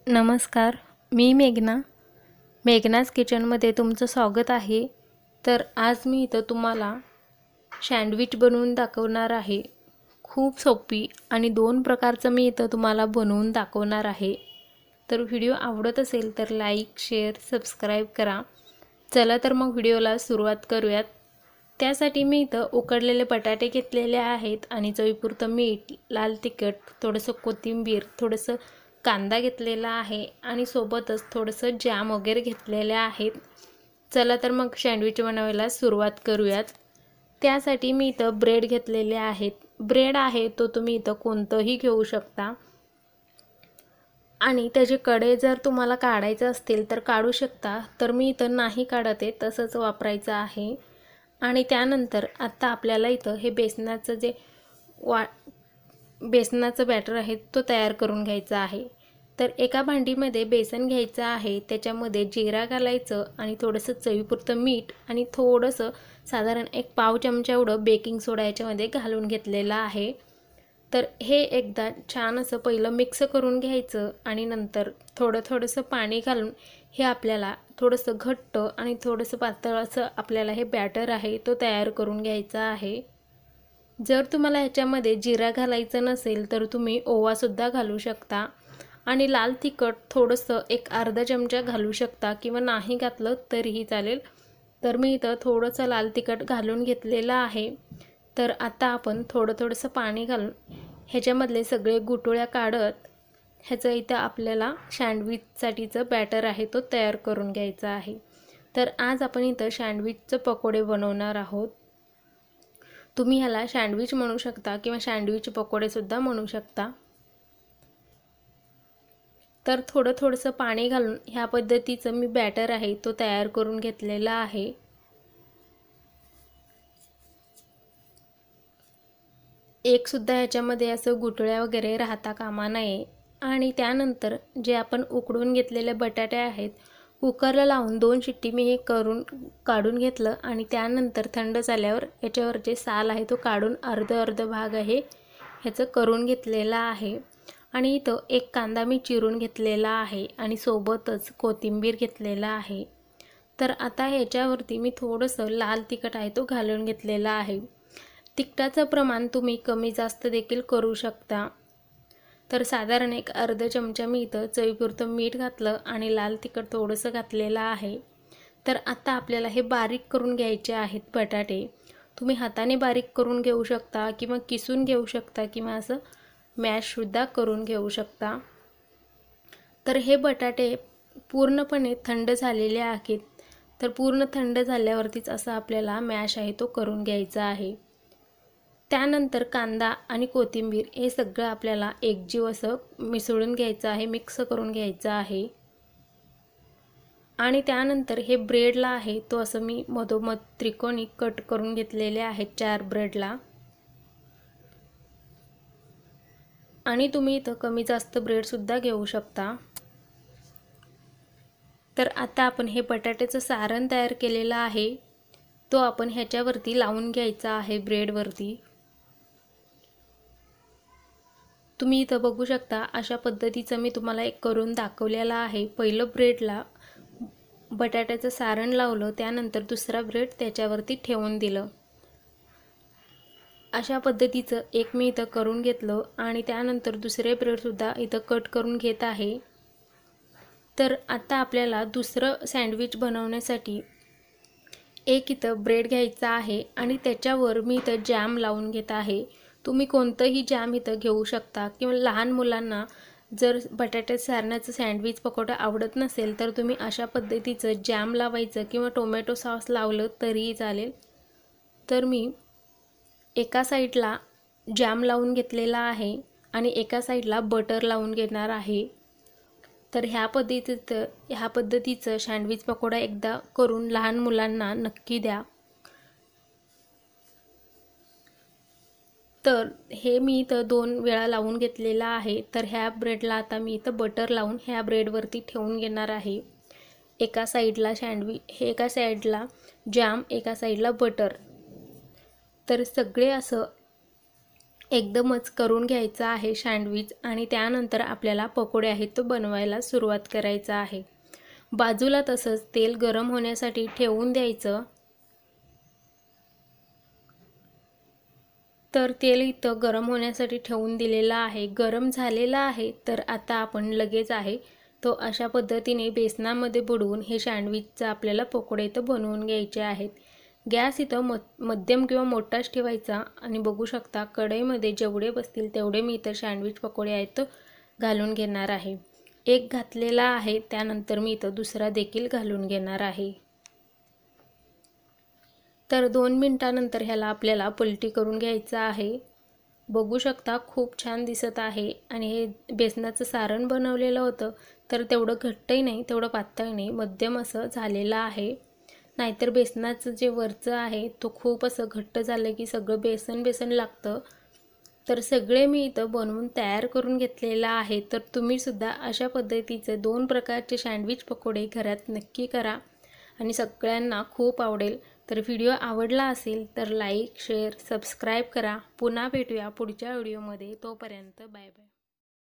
नमस्कार, मी मेघनाज किचनमध्ये तुमचं स्वागत आहे। तर आज मी इथं तुम्हाला सँडविच बनवून दाखवणार आहे। खूप सोपी आणि 2 प्रकारचं मी इथं तुम्हाला बनवून दाखवणार आहे। तर व्हिडिओ आवडत असेल तर लाईक, शेअर, सबस्क्राईब करा। चला तर मग व्हिडिओला सुरुवात करूयात। त्यासाठी मी इथं उकडलेले बटाटे घेतलेले आहेत आणि चवीपुरतं मीठ, लाल तिखट, थोडंसं कोथिंबीर, थोडंसं कांदा घेतलेला आहे आणि सोबतच थोडंसं जॅम वगैरे घेतलेले आहेत। चला तर मग सँडविच बनवायला सुरुवात करूयात। त्यासाठी मी इथं ब्रेड घेतलेले आहेत। ब्रेड आहे तो तुम्ही इथं कोणतंही घेऊ शकता आणि त्याचे कडे जर तुम्हाला काढायचे असतील तर काढू शकता, तर मी इथं नाही काढत आहे, तसंच वापरायचं आहे। आणि त्यानंतर आता आपल्याला इथं हे बेसनाचं बॅटर आहे तो तयार करून घ्यायचा आहे। तर एका भांडीमध्ये बेसन घ्यायचं आहे, त्याच्यामध्ये जिरा घालायचं आणि थोडंसं चवीपुरतं मीठ आणि थोडंसं साधारण 1 पाव चमचा एवढं बेकिंग सोडा याच्यामध्ये घालून घेतलेला आहे। तर हे एकदा छान असं पहिलं मिक्स करून घ्यायचं आणि नंतर थोडंसं पाणी घालून हे आपल्याला थोडंसं घट्ट आणि थोडंसं पातळ असं आपल्याला हे बॅटर आहे तो तयार करून घ्यायचा आहे। जर तुम्हाला ह्याच्यामध्ये जिरा घालायचं नसेल तर तुम्ही ओवासुद्धा घालू शकता आणि लाल तिखट थोडंसं 1 अर्धा चमचा घालू शकता किंवा नाही घातलं तरीही चालेल। तर मी इथं थोडंसं लाल तिखट घालून घेतलेलं आहे। तर आता आपण थोडंसं पाणी घालून ह्याच्यामधले सगळे गुठळ्या काढत ह्याचं इथं आपल्याला सँडविचसाठीचं बॅटर आहे तो तयार करून घ्यायचा आहे। तर आज आपण इथं सँडविचचे पकोडे बनवणार आहोत। तुम्ही ह्याला सँडविच म्हणू शकता किंवा सँडविच पकोडेसुद्धा म्हणू शकता। तर थोडंसं पाणी घालून ह्या पद्धतीचं मी बॅटर आहे तो तयार करून घेतलेला आहे। एक सुद्धा ह्याच्यामध्ये असं गुठळ्या वगैरे राहता कामा नये। आणि त्यानंतर जे आपण उकडून घेतलेले बटाटे आहेत कुकरला लावून 2 शिट्टी मी हे काढून घेतलं आणि त्यानंतर थंड झाल्यावर याच्यावर जे साल आहे तो काढून अर्ध भाग आहे ह्याचं करून घेतलेला आहे। आणि इथं 1 कांदा मी चिरून घेतलेला आहे आणि सोबतच कोथिंबीर घेतलेला आहे। तर आता ह्याच्यावरती मी थोडंसं लाल तिखट आहे तो घालून घेतलेला आहे। तिखटाचं प्रमाण तुम्ही कमी जास्त देखील करू शकता। तर साधारण 1 अर्धा चमचा मी इथं चवीपुरतं मीठ घातलं आणि लाल तिखट थोडंसं घातलेलं आहे। तर आता आपल्याला हे बारीक करून घ्यायचे आहेत बटाटे। तुम्ही हाताने बारीक करून घेऊ शकता किंवा किसून घेऊ शकता किंवा असं मॅशसुद्धा करून घेऊ शकता। तर हे बटाटे पूर्णपणे थंड झालेले आहेत। तर पूर्ण थंड झाल्यावरतीच असं आपल्याला मॅश आहे तो करून घ्यायचा आहे। त्यानंतर कांदा आणि कोथिंबीर हे सगळं आपल्याला एकजीव असं मिसळून घ्यायचं आहे, मिक्स करून घ्यायचं आहे। आणि त्यानंतर हे ब्रेडला आहे तो असं मी मधोमध त्रिकोणी कट करून घेतलेले आहेत 4 ब्रेडला। आणि तुम्ही इथं कमी जास्त ब्रेडसुद्धा घेऊ शकता। तर आता आपण हे बटाट्याचं सारण तयार केलेलं आहे तो आपण ह्याच्यावरती लावून घ्यायचा आहे ब्रेडवरती। तुम्ही इथं बघू शकता अशा पद्धतीचं मी तुम्हाला एक करून दाखवलेला आहे। पहिलं ब्रेडला बटाट्याचं सारण लावलं, त्यानंतर दुसरा ब्रेड त्याच्यावरती ठेवून दिलं। अशा पद्धतीचं एक मी इथं करून घेतलं आणि त्यानंतर दुसरे ब्रेडसुद्धा इथं कट करून घेत आहे। तर आता आपल्याला दुसरं सँडविच बनवण्यासाठी एक इथं ब्रेड घ्यायचा आहे आणि त्याच्यावर मी इथं जॅम लावून घेत आहे। तुम्ही कोणतंही जॅम इथं घेऊ शकता किंवा लहान मुलांना जर बटाट्याच्या सारणाचं सँडविच पकोडा आवडत नसेल तर तुम्ही अशा पद्धतीचं जॅम लावायचं किंवा टोमॅटो सॉस लावलं तरीही चालेल। तर मी एका साईडला जॅम लावून घेतलेला आहे आणि एका साईडला बटर लावून घेणार आहे। तर ह्या पद्धतीचं सँडविच पकोडा एकदा करून लहान मुलांना नक्की द्या। तर हे मी इथं 2 वेळा लावून घेतलेला आहे। तर ह्या ब्रेडला आता मी इथं बटर लावून ह्या ब्रेडवरती ठेवून घेणार आहे। एका साईडला एका साईडला जॅम, एका साईडला बटर। तर सगळे असं एकदमच करून घ्यायचा आहे सँडविच आणि त्यानंतर आपल्याला पकोडे आहेत तो बनवायला सुरुवात करायचा आहे। बाजूला तसंच तेल गरम होण्यासाठी ठेवून द्यायचं। तर तेल इथं गरम होण्यासाठी ठेवून दिलेलं आहे, गरम झालेलं आहे। तर आता आपण लगेच आहे तो अशा पद्धतीने बेसनामध्ये बुडवून हे सँडविचचा आपल्याला पकोडे इथं बनवून घ्यायचे आहेत। गॅस इथं मध्यम किंवा मोठाच ठेवायचा आणि बघू शकता कढईमध्ये जेवढे बसतील तेवढे मी इथं सँडविच पकोडे आहेत तो घालून घेणार आहे। एक घातलेला आहे, त्यानंतर मी इथं दुसरा देखील घालून घेणार आहे। तर 2 मिनिटानंतर ह्याला आपल्याला पलटी करून घ्यायचं आहे। बघू शकता खूप छान दिसत आहे आणि हे बेसनाचं सारण बनवलेलं होतं तर तेवढं घट्टही नाही तेवढं पातळ नाही, मध्यम असं झालेलं आहे। नाहीतर बेसनाचं जे वरचं आहे तो खूप असं घट्ट झालं की सगळं बेसन लागतं। तर सगळे मी इथं बनवून तयार करून घेतलेलं आहे। तर तुम्ही सुद्धा अशा पद्धतीचे 2 प्रकारचे सँडविच पकोडे घरात नक्की करा आणि सगळ्यांना खूप आवडेल। तर व्हिडिओ आवडला असेल तर लाईक, शेअर, सबस्क्राईब करा। पुन्हा भेटूया पुढच्या व्हिडिओमध्ये, तोपर्यंत बाय बाय।